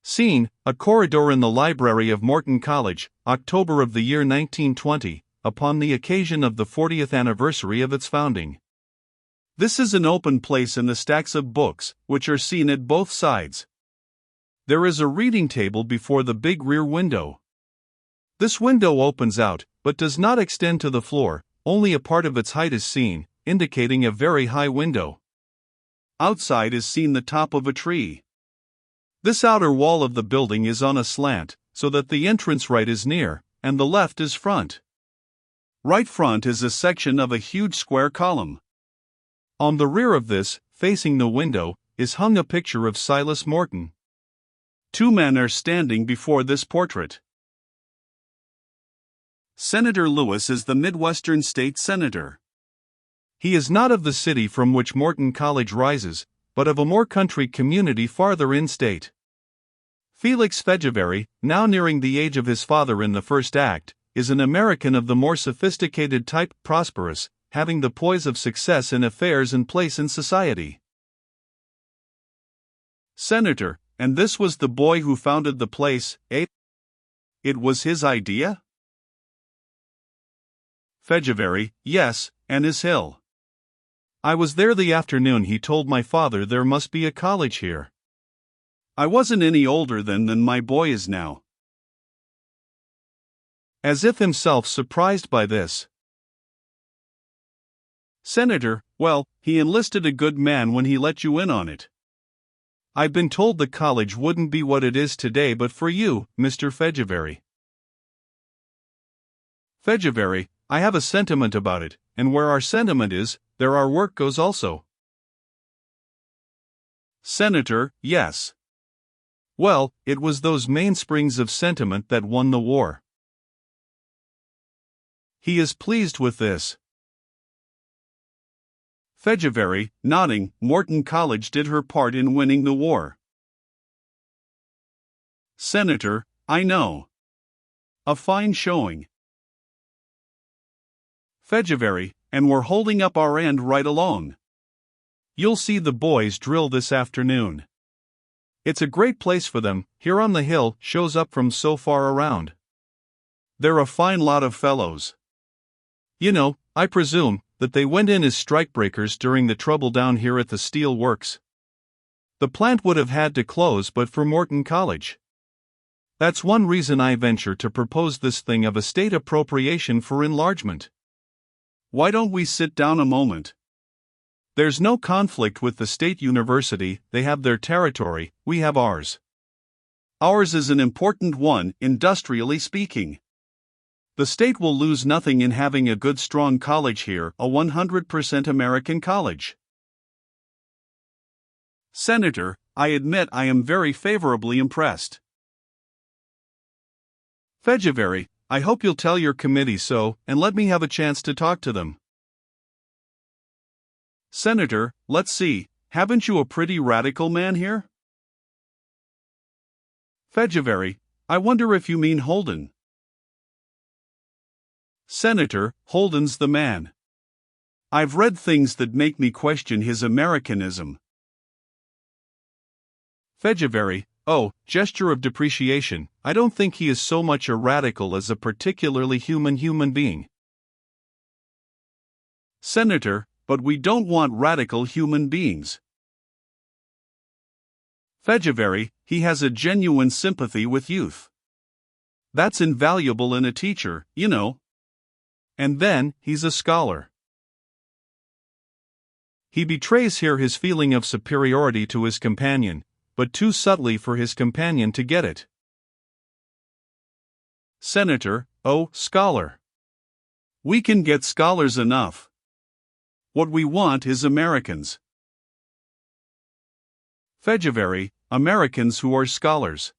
Scene: a corridor in the library of Morton College, October of the year 1920, upon the occasion of the 40th anniversary of its founding. This is an open place in the stacks of books, which are seen at both sides. There is a reading table before the big rear window. This window opens out, but does not extend to the floor, only a part of its height is seen, indicating a very high window. Outside is seen the top of a tree. This outer wall of the building is on a slant, so that the entrance right is near, and the left is front. Right front is a section of a huge square column. On the rear of this, facing the window, is hung a picture of Silas Morton. Two men are standing before this portrait. Senator Lewis is the Midwestern State Senator. He is not of the city from which Morton College rises, but of a more country community farther in-state. Felix Fegevary, now nearing the age of his father in the first act, is an American of the more sophisticated type, prosperous, having the poise of success in affairs and place in society. Senator: and this was the boy who founded the place, eh? It was his idea? Fegevary: yes, and his hill. I was there the afternoon he told my father there must be a college here. I wasn't any older then than my boy is now. As if himself surprised by this. Senator: well, he enlisted a good man when he let you in on it. I've been told the college wouldn't be what it is today but for you, Mr. Fegevary. Fegevary: I have a sentiment about it, and where our sentiment is, there our work goes also. Senator: yes. Well, it was those mainsprings of sentiment that won the war. He is pleased with this. Fegevary, nodding: Morton College did her part in winning the war. Senator: I know. A fine showing. Fegevary: and we're holding up our end right along. You'll see the boys drill this afternoon. It's a great place for them, here on the hill, shows up from so far around. They're a fine lot of fellows. You know, I presume, that they went in as strikebreakers during the trouble down here at the steel works. The plant would have had to close but for Morton College. That's one reason I venture to propose this thing of a state appropriation for enlargement. Why don't we sit down a moment? There's no conflict with the state university, they have their territory, we have ours. Ours is an important one, industrially speaking. The state will lose nothing in having a good strong college here, a 100% American college. Senator: I admit I am very favorably impressed. Fegevary: I hope you'll tell your committee so, and let me have a chance to talk to them. Senator: let's see, haven't you a pretty radical man here? Fegevary: I wonder if you mean Holden. Senator: Holden's the man. I've read things that make me question his Americanism. Fegevary: oh, gesture of depreciation, I don't think he is so much a radical as a particularly human being. Senator: but we don't want radical human beings. Fegevary: he has a genuine sympathy with youth. That's invaluable in a teacher, you know. And then, he's a scholar. He betrays here his feeling of superiority to his companion, but too subtly for his companion to get it. Senator: oh, scholar. We can get scholars enough. What we want is Americans. Fegevary: Americans who are scholars.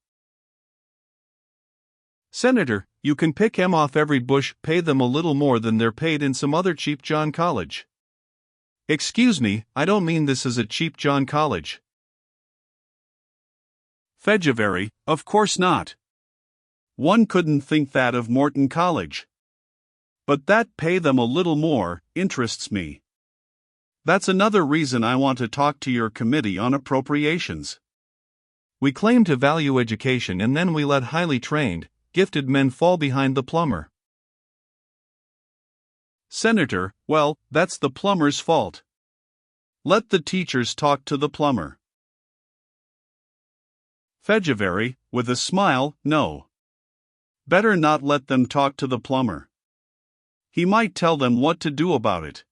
Senator: you can pick 'em off every bush, pay them a little more than they're paid in some other cheap John college. Excuse me, I don't mean this is a cheap John college. Fegevary: of course not. One couldn't think that of Morton College. But that pay them a little more interests me. That's another reason I want to talk to your committee on appropriations. We claim to value education and then we let highly trained, gifted men fall behind the plumber. Senator, well, that's the plumber's fault. Let the teachers talk to the plumber. February, with a smile, no. Better not let them talk to the plumber. He might tell them what to do about it.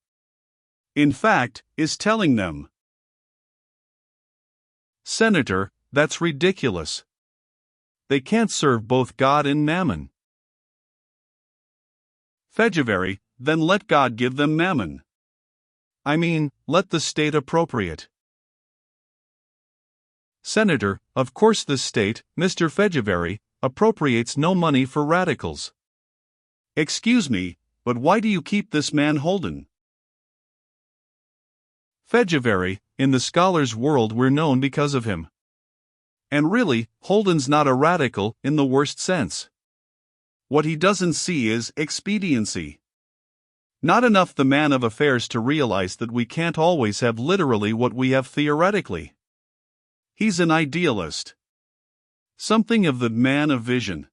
In fact, is telling them. Senator, that's ridiculous. They can't serve both God and mammon. February, then let God give them mammon. I mean, let the state appropriate. Senator, of course the state, Mr. February, appropriates no money for radicals. Excuse me, but why do you keep this man Holden? February, in the scholars' world we're known because of him. And really, Holden's not a radical in the worst sense. What he doesn't see is expediency. Not enough the man of affairs to realize that we can't always have literally what we have theoretically. He's an idealist. Something of the man of vision.